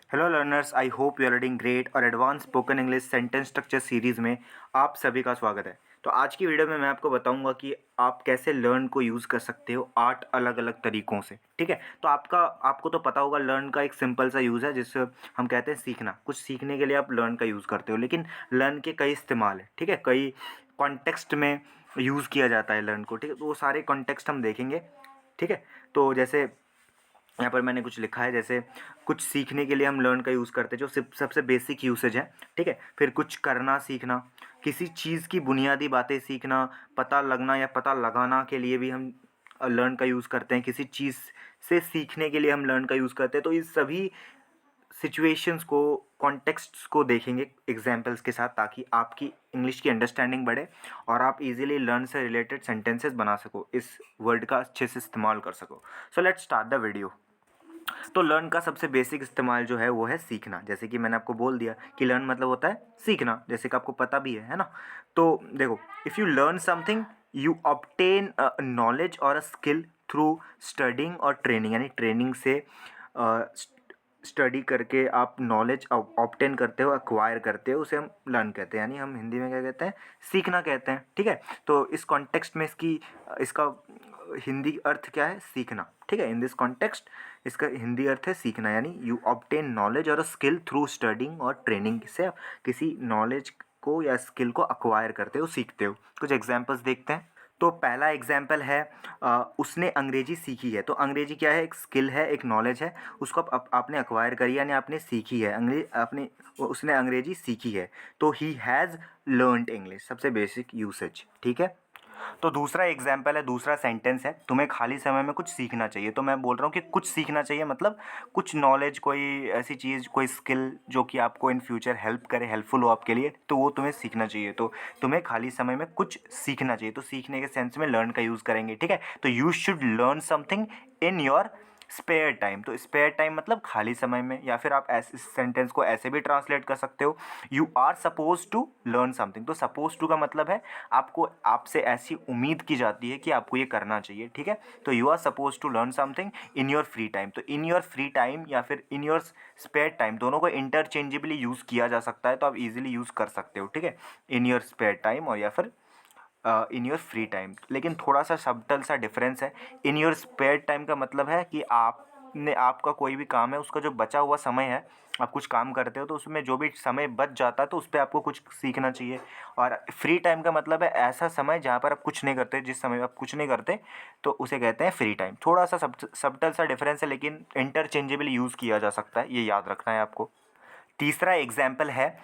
Hello learners, I hope you are reading great. और advance spoken English sentence structure series में आप सभी का स्वागत है। तो आज की वीडियो में मैं आपको बताऊंगा कि आप कैसे लर्न को यूज़ कर सकते हो 8 अलग अलग तरीक़ों से। ठीक है, तो आपको तो पता होगा लर्न का एक सिंपल सा यूज़ है जिससे हम कहते हैं सीखना। कुछ सीखने के लिए आप लर्न का यूज़ करते हो, लेकिन लर्न के कई इस्तेमाल है। ठीक है, कई कॉन्टेक्स्ट में यूज़ किया जाता है लर्न को। ठीक है, तो वो सारे कॉन्टेक्स्ट हम देखेंगे। ठीक है, तो जैसे यहाँ पर मैंने कुछ लिखा है, जैसे कुछ सीखने के लिए हम लर्न का यूज़ करते हैं जो सबसे बेसिक यूसेज है। ठीक है, फिर कुछ करना सीखना, किसी चीज़ की बुनियादी बातें सीखना, पता लगना या पता लगाना के लिए भी हम लर्न का यूज़ करते हैं। किसी चीज़ से सीखने के लिए हम लर्न का यूज़ करते हैं। तो इस सभी सिचुएशंस को, कॉन्टेक्स्ट्स को देखेंगे एग्जाम्पल्स के साथ, ताकि आपकी इंग्लिश की अंडरस्टैंडिंग बढ़े और आप इजीली लर्न से रिलेटेड सेंटेंसेस बना सको, इस वर्ड का अच्छे से इस्तेमाल कर सको। So let's start the video. तो लर्न का सबसे बेसिक इस्तेमाल जो है वो है सीखना। जैसे कि मैंने आपको बोल दिया कि लर्न मतलब होता है सीखना, जैसे कि आपको पता भी है ना। तो देखो, if you learn something you obtain knowledge और अ स्किल थ्रू स्टडिंग और ट्रेनिंग, यानी ट्रेनिंग से स्टडी करके आप नॉलेज ऑब्टेन करते हो, एक्वायर करते हो, उसे हम लर्न कहते हैं, यानी हम हिंदी में क्या कहते हैं, सीखना कहते हैं। ठीक है, तो इस कॉन्टेक्स्ट में इसका हिंदी अर्थ क्या है, सीखना। ठीक है, इन दिस कॉन्टेक्स्ट इसका हिंदी अर्थ है सीखना, यानी यू ऑब्टेन नॉलेज और स्किल थ्रू स्टडिंग और ट्रेनिंग, से आप किसी नॉलेज को या स्किल को अक्वायर करते हो, सीखते हो। कुछ एग्जांपल्स देखते हैं। तो पहला एग्जाम्पल है उसने अंग्रेजी सीखी है। तो अंग्रेजी क्या है, एक स्किल है, एक नॉलेज है, उसको आपने अक्वायर करी, यानी आपने सीखी है। उसने अंग्रेजी सीखी है, तो ही हैज़ लर्नड इंग्लिश, सबसे बेसिक यूसेज। ठीक है, तो दूसरा एग्जाम्पल है, दूसरा सेंटेंस है, तुम्हें खाली समय में कुछ सीखना चाहिए। तो मैं बोल रहा हूँ कि कुछ सीखना चाहिए मतलब कुछ नॉलेज, कोई ऐसी चीज़, कोई स्किल जो कि आपको इन फ्यूचर हेल्प करे, हेल्पफुल हो आपके लिए, तो वो तुम्हें सीखना चाहिए। तो तुम्हें खाली समय में कुछ सीखना चाहिए, तो सीखने के सेंस में लर्न का यूज़ करेंगे। ठीक है, तो you should learn something in your spare time. तो स्पेयर टाइम मतलब खाली समय में, या फिर आप इस सेंटेंस को ऐसे भी ट्रांसलेट कर सकते हो, you are suppose to learn something. तो सपोज टू का मतलब है आपसे ऐसी उम्मीद की जाती है कि आपको ये करना चाहिए। ठीक है, तो you are suppose to learn something in your free time. तो इन योर फ्री टाइम या फिर इन योर स्पेयर टाइम, दोनों को इंटरचेंजेबली यूज़ किया जा सकता है, तो आप इजीली यूज़ कर सकते हो। ठीक है, इन योर स्पेयर टाइम और या फिर इन योर फ्री टाइम। लेकिन थोड़ा सा सब्टल सा डिफरेंस है। इन योर स्पेयर टाइम का मतलब है कि आपका कोई भी काम है, उसका जो बचा हुआ समय है, आप कुछ काम करते हो तो उसमें जो भी समय बच जाता है तो उस पर आपको कुछ सीखना चाहिए। और फ्री टाइम का मतलब है ऐसा समय जहाँ पर आप कुछ नहीं करते, जिस समय आप कुछ नहीं करते तो उसे कहते हैं फ्री टाइम। थोड़ा सा सब्टल सा डिफरेंस है, लेकिन इंटरचेंजेबली यूज़ किया जा सकता है, ये याद रखना है आपको। तीसरा एग्जाम्पल है,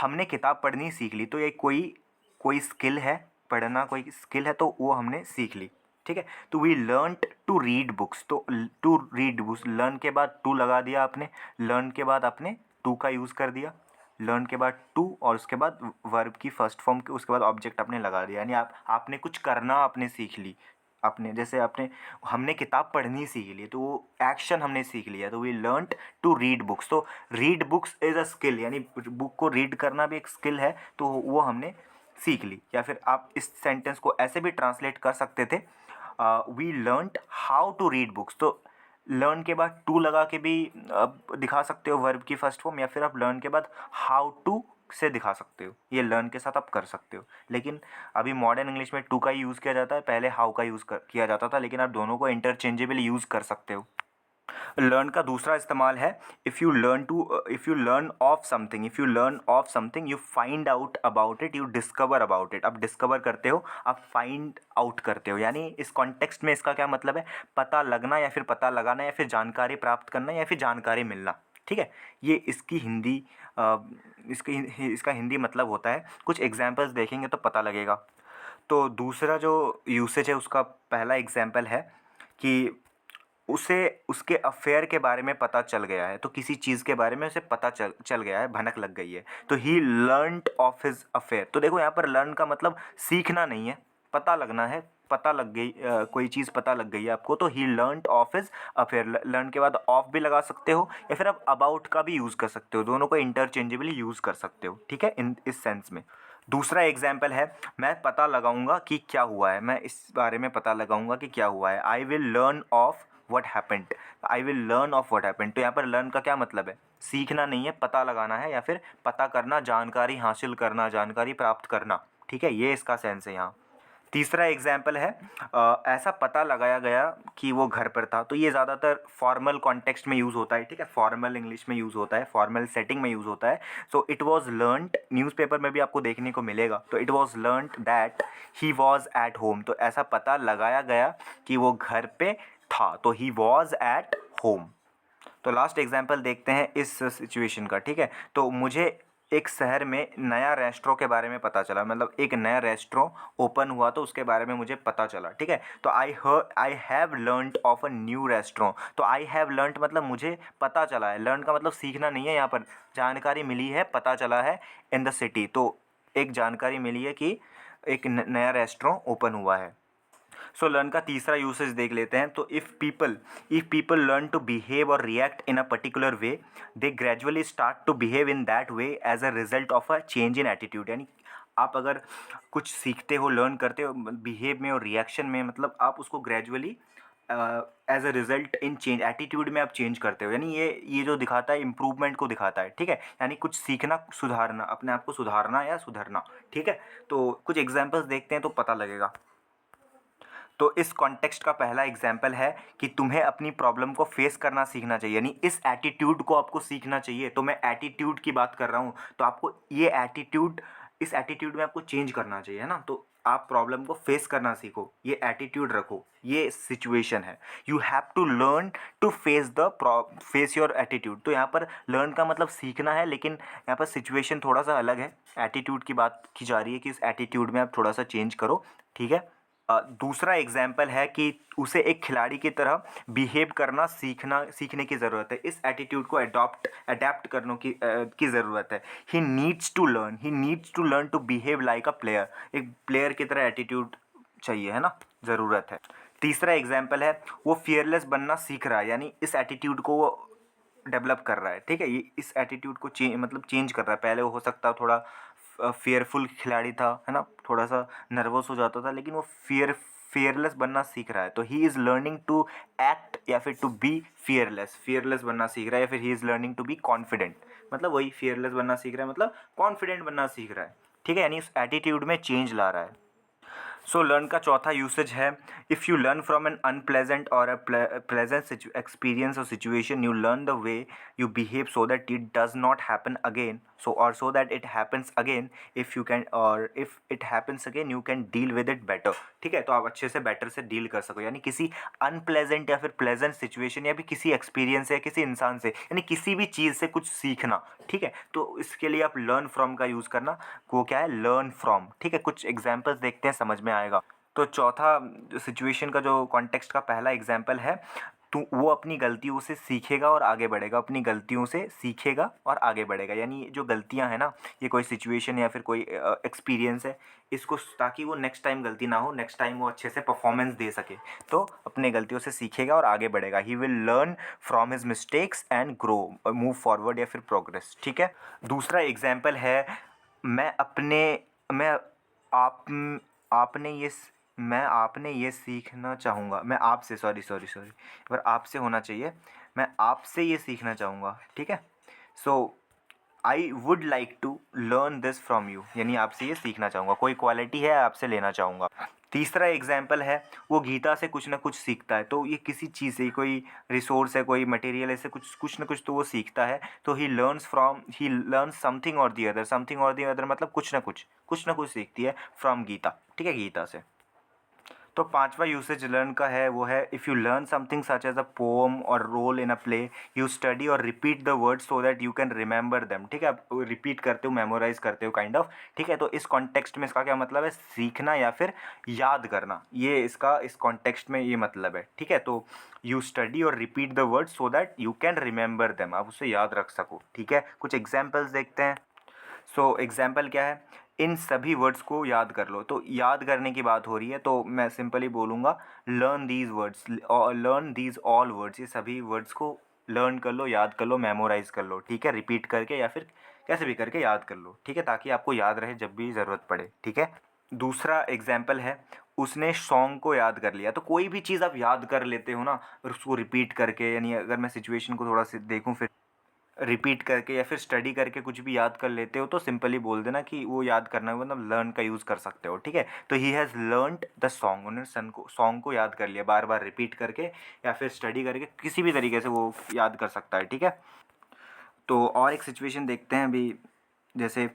हमने किताब पढ़नी सीख ली। तो ये कोई कोई स्किल है, पढ़ना कोई स्किल है, तो वो हमने सीख ली। ठीक है, तो we learn to read books. तो टू रीड बुक्स, लर्न के बाद टू लगा दिया आपने, लर्न के बाद आपने टू का यूज़ कर दिया, लर्न के बाद टू और उसके बाद वर्ब की फर्स्ट फॉर्म के, उसके बाद ऑब्जेक्ट आपने लगा दिया, यानी आपने कुछ करना आपने सीख ली। आपने जैसे आपने हमने किताब पढ़नी सीख ली, तो वो एक्शन हमने सीख लिया, तो we learn to read books. तो read books is a skill, यानी बुक को रीड करना भी एक स्किल है, तो वो हमने सीख ली। या फिर आप इस सेंटेंस को ऐसे भी ट्रांसलेट कर सकते थे, we learned how to read books. तो लर्न के बाद टू लगा के भी दिखा सकते हो वर्ब की फर्स्ट फॉर्म, या फिर आप लर्न के बाद हाउ टू से दिखा सकते हो, ये लर्न के साथ आप कर सकते हो। लेकिन अभी मॉडर्न इंग्लिश में टू का यूज़ किया जाता है, पहले हाउ का किया जाता था, लेकिन आप दोनों को इंटरचेंजेबली यूज़ कर सकते हो। लर्न का दूसरा इस्तेमाल है, if you learn of something you find out about it, you discover about it. आप डिस्कवर करते हो, आप फाइंड आउट करते हो, यानी इस कॉन्टेक्स्ट में इसका क्या मतलब है, पता लगना या फिर पता लगाना या फिर जानकारी प्राप्त करना या फिर जानकारी मिलना। ठीक है, ये इसका हिंदी मतलब होता है। कुछ एग्जाम्पल्स देखेंगे तो पता लगेगा। तो दूसरा जो यूसेज है, उसका पहला एग्जाम्पल है कि उसे उसके अफेयर के बारे में पता चल गया है। तो किसी चीज़ के बारे में उसे पता चल गया है, भनक लग गई है, तो he learned of his affair. तो देखो, यहाँ पर लर्न का मतलब सीखना नहीं है, पता लगना है। पता लग गई, कोई चीज़ पता लग गई है आपको, तो he learned of his affair. Learn के बाद ऑफ भी लगा सकते हो, या फिर आप अबाउट का भी यूज़ कर सकते हो, दोनों को इंटरचेंजेबली यूज़ कर सकते हो। ठीक है, इस सेंस में। दूसरा एग्जाम्पल है, मैं पता लगाऊंगा कि क्या हुआ है, मैं इस बारे में पता लगाऊंगा कि क्या हुआ है। आई will learn of what happened, I will learn of what happened. तो यहाँ पर लर्न का क्या मतलब है, सीखना नहीं है, पता लगाना है या फिर पता करना, जानकारी हासिल करना, जानकारी प्राप्त करना, ठीक है, ये इसका सेंस है यहाँ। तीसरा एग्जाम्पल है ऐसा पता लगाया गया कि वो घर पर था। तो ये ज़्यादातर फॉर्मल कॉन्टेक्स्ट में यूज़ होता है, ठीक है, फॉर्मल इंग्लिश में यूज़ होता है, फॉर्मल सेटिंग में यूज़ होता है। So it was learned, newspaper में भी आपको देखने को मिलेगा। तो it was learned that he was at home. तो ऐसा पता लगाया गया कि वो घर पे था, तो ही वॉज एट होम। तो लास्ट एग्जाम्पल देखते हैं इस सिचुएशन का, ठीक है। तो मुझे एक शहर में नया रेस्टोरेंट के बारे में पता चला, मतलब एक नया रेस्टोरेंट ओपन हुआ तो उसके बारे में मुझे पता चला, ठीक है। तो I have learned of a new restaurant. तो आई हैव लर्नड मतलब मुझे पता चला है, लर्न का मतलब सीखना नहीं है, यहाँ पर जानकारी मिली है, पता चला है इन द सिटी। तो एक जानकारी मिली है कि एक नया रेस्टोरेंट ओपन हुआ है। सो लर्न का तीसरा यूसेज देख लेते हैं। तो if people learn to behave और react in a particular way, they gradually start to behave in that way as a result of a change in attitude. यानी आप अगर कुछ सीखते हो, लर्न करते हो बिहेव में और रिएक्शन में, मतलब आप उसको gradually as a result in change attitude में आप चेंज करते हो। यानी ये जो दिखाता है इम्प्रूवमेंट को दिखाता है, ठीक है। यानी कुछ सीखना, सुधारना, अपने आप को सुधारना या सुधरना, ठीक है। तो कुछ एग्जाम्पल्स देखते हैं तो पता लगेगा। तो इस कॉन्टेक्स्ट का पहला एग्जाम्पल है कि तुम्हें अपनी प्रॉब्लम को फेस करना सीखना चाहिए, यानी इस एटीट्यूड को आपको सीखना चाहिए। तो मैं एटीट्यूड की बात कर रहा हूँ, तो आपको ये एटीट्यूड, इस एटीट्यूड में आपको चेंज करना चाहिए, है ना। तो आप प्रॉब्लम को फेस करना सीखो, ये एटीट्यूड रखो, ये सिचुएशन है। You have to learn to face your attitude. तो यहाँ पर लर्न का मतलब सीखना है, लेकिन यहाँ पर सिचुएशन थोड़ा सा अलग है। एटीट्यूड की बात की जा रही है कि इस एटीट्यूड में आप थोड़ा सा चेंज करो, ठीक है। दूसरा एग्जाम्पल है कि उसे एक खिलाड़ी की तरह बिहेव करना सीखने की ज़रूरत है। इस एटीट्यूड को अडेप्ट करने की ज़रूरत है। He needs to learn to behave like a player. एक प्लेयर की तरह एटीट्यूड चाहिए, है ना, ज़रूरत है। तीसरा एग्जाम्पल है वो फियरलेस बनना सीख रहा है, यानी इस एटीट्यूड को वो डेवलप कर रहा है, ठीक है। ये इस एटीट्यूड को चेंज कर रहा है। पहले वो हो सकता है थोड़ा फियरफुल खिलाड़ी था, है ना, थोड़ा सा नर्वस हो जाता था, लेकिन वो फियरलेस बनना सीख रहा है। तो he is learning to act या फिर टू बी फियरलेस बनना सीख रहा है, या फिर he is learning to be confident. मतलब वही फियरलेस बनना सीख रहा है, मतलब कॉन्फिडेंट बनना सीख रहा है, ठीक है। यानी उस एटीट्यूड में चेंज ला रहा है। सो लर्न का चौथा यूसेज है if you learn from an unpleasant और अ प्लेजेंट एक्सपीरियंस और situation, you learn the way you behave so that it does not happen again, so that it happens again, if you can, और if it happens again you can deal with it better, ठीक है। तो आप अच्छे से better से deal कर सको, यानी किसी अनप्लेजेंट या फिर प्लेजेंट सिचुएशन या फिर किसी एक्सपीरियंस से, किसी इंसान से, यानी किसी भी चीज़ से कुछ सीखना, ठीक है। तो इसके लिए आप लर्न फ्रॉम का यूज़ करना, वो क्या है, लर्न फ्रॉम, ठीक है। कुछ एग्जाम्पल्स देखते हैं, समझ में आएगा। तो चौथा सिचुएशन का जो कॉन्टेक्स्ट का पहला एग्जाम्पल है, तो वो अपनी गलतियों से सीखेगा और आगे बढ़ेगा, अपनी गलतियों से सीखेगा और आगे बढ़ेगा। यानी जो गलतियां हैं ना, ये कोई सिचुएशन या फिर कोई एक्सपीरियंस है, इसको ताकि वो नेक्स्ट टाइम गलती ना हो, नेक्स्ट टाइम वो अच्छे से परफॉर्मेंस दे सके, तो अपने गलतियों से सीखेगा और आगे बढ़ेगा। He will learn from his mistakes and grow, move forward या फिर प्रोग्रेस, ठीक है। दूसरा एग्जाम्पल है मैं अपने मैं आप आपने ये आपने ये सीखना चाहूँगा, मैं आपसे, सॉरी पर आपसे होना चाहिए, मैं आपसे ये सीखना चाहूँगा, ठीक है। So I would like to learn this from you, यानी आपसे ये सीखना चाहूँगा, कोई क्वालिटी है आपसे लेना चाहूँगा। तीसरा एग्जाम्पल है वो गीता से कुछ ना कुछ सीखता है। तो ये किसी चीज़ से, कोई रिसोर्स है, कोई मटेरियल, ऐसे कुछ ना कुछ तो वो सीखता है। तो ही लर्न्स समथिंग और दी अदर मतलब कुछ ना कुछ सीखती है फ्रॉम गीता, ठीक है, गीता से। तो पांचवा यूसेज लर्न का है वो है if you learn something such as a poem और role in a play, you study और repeat the words so that you can remember them, ठीक है। आप रिपीट करते हो, मेमोराइज करते हो, काइंड ऑफ, ठीक है। तो इस कॉन्टेक्स्ट में इसका क्या मतलब है, सीखना या फिर याद करना, ये इसका इस कॉन्टेक्स्ट में ये मतलब है, ठीक है। तो यू स्टडी और repeat the words so that you can remember them, आप उसे याद रख सको, ठीक है। कुछ एग्जाम्पल्स देखते हैं। सो एग्जाम्पल क्या है, इन सभी वर्ड्स को याद कर लो। तो याद करने की बात हो रही है, तो मैं सिंपली बोलूँगा learn these words, learn these all words, ये सभी वर्ड्स को लर्न कर लो, याद कर लो, मेमोराइज कर लो, ठीक है, रिपीट करके या फिर कैसे भी करके याद कर लो, ठीक है, ताकि आपको याद रहे जब भी ज़रूरत पड़े, ठीक है। दूसरा एग्जाम्पल है, उसने सॉन्ग को याद कर लिया। तो कोई भी चीज़ आप याद कर लेते हो ना और उसको रिपीट करके, यानी अगर मैं सिचुएशन को थोड़ा सा देखूँ फिर रिपीट करके या फिर स्टडी करके कुछ भी याद कर लेते हो, तो सिंपली बोल देना कि वो याद करना मतलब लर्न का यूज़ कर सकते हो, ठीक है। तो he has learned the song, उन्होंने सॉन्ग को याद कर लिया, बार बार रिपीट करके या फिर स्टडी करके, किसी भी तरीके से वो याद कर सकता है, ठीक है। तो और एक सिचुएशन देखते हैं अभी, जैसे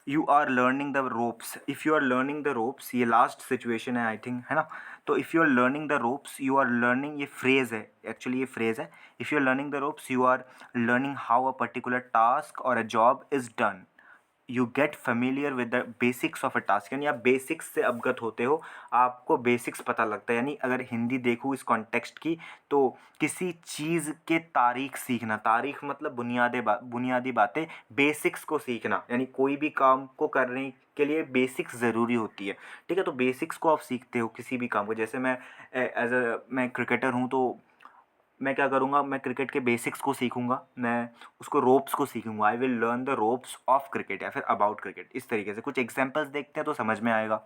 you are learning the ropes, if you are learning the ropes, ये लास्ट सिचुएशन है आई थिंक, है ना। तो if you are learning the ropes, you are learning, ये फ्रेज़ है एक्चुअली, ये फ्रेज़ है, if you are learning the ropes you are learning how a particular task और a job is done, you get familiar with the basics of a task, यानी आप basics से अवगत होते हो, आपको बेसिक्स पता लगता है। यानी अगर हिंदी देखूँ इस कॉन्टेक्स्ट की, तो किसी चीज़ के तारीख सीखना, तारीख मतलब बुनियादी बातें, बेसिक्स को सीखना, यानी कोई भी काम को करने के लिए बेसिक्स ज़रूरी होती है, ठीक है। तो बेसिक्स को आप सीखते हो किसी भी काम को, जैसे मैं क्रिकेटर हूँ, तो मैं क्या करूँगा, मैं क्रिकेट के बेसिक्स को सीखूँगा, मैं उसको रोप्स को सीखूँगा, I will learn the ropes of cricket या फिर अबाउट क्रिकेट। इस तरीके से कुछ एग्जांपल्स देखते हैं तो समझ में आएगा।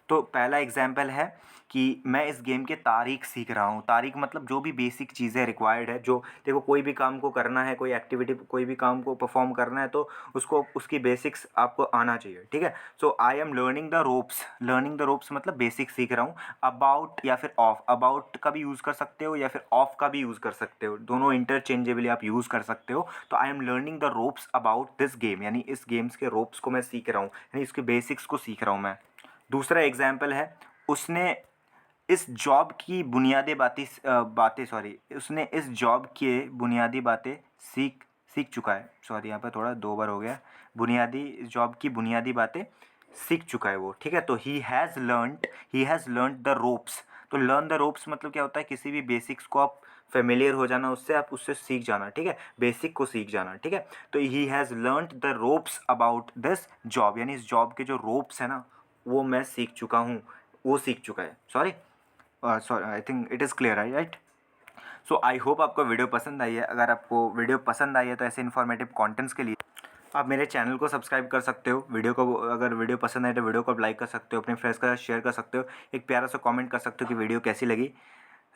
तो पहला एग्जाम्पल है कि मैं इस गेम के तारीख सीख रहा हूँ। तारीख मतलब जो भी बेसिक चीज़ें रिक्वायर्ड है, जो देखो कोई भी काम को करना है, कोई एक्टिविटी, कोई भी काम को परफॉर्म करना है, तो उसको उसकी बेसिक्स आपको आना चाहिए, ठीक है। So I am learning the ropes, learning the ropes मतलब बेसिक सीख रहा हूँ। अबाउट या फिर ऑफ, अबाउट का भी यूज़ कर सकते हो या फिर ऑफ का भी यूज़ कर सकते हो, दोनों इंटरचेंजेबली आप यूज़ कर सकते हो। तो आई am learning the ropes about this game, यानी इस गेम्स के रोप्स को मैं सीख रहा हूँ, यानी इसके बेसिक्स को सीख रहा हूँ मैं। दूसरा एग्जाम्पल है, उसने इस जॉब की बुनियादी बातें सॉरी उसने इस जॉब के बुनियादी बातें सीख सीख चुका है, सॉरी यहाँ पर थोड़ा दो बार हो गया, बुनियादी जॉब की बुनियादी बातें सीख चुका है वो, ठीक है। तो he has learned the ropes. तो लर्न द रोप्स मतलब क्या होता है, किसी भी बेसिक्स को आप फेमिलियर हो जाना उससे, आप उससे सीख जाना, ठीक है, बेसिक को सीख जाना, ठीक है। तो he has learned the ropes about this job, यानी इस जॉब के जो रोप्स है ना, वो मैं सीख चुका हूँ, वो सीख चुका है, sorry I think it is clear, right. So I hope आपको वीडियो पसंद आई है। अगर आपको वीडियो पसंद आई है तो ऐसे इन्फॉर्मेटिव कंटेंट्स के लिए आप मेरे चैनल को सब्सक्राइब कर सकते हो। वीडियो को, अगर वीडियो पसंद आए तो वीडियो को लाइक कर सकते हो, अपने फ्रेंड्स के साथ शेयर कर सकते हो, एक प्यारा सा कमेंट कर सकते हो कि वीडियो कैसी लगी।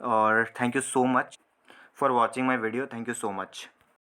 और thank you so much for watching my video, thank you so much.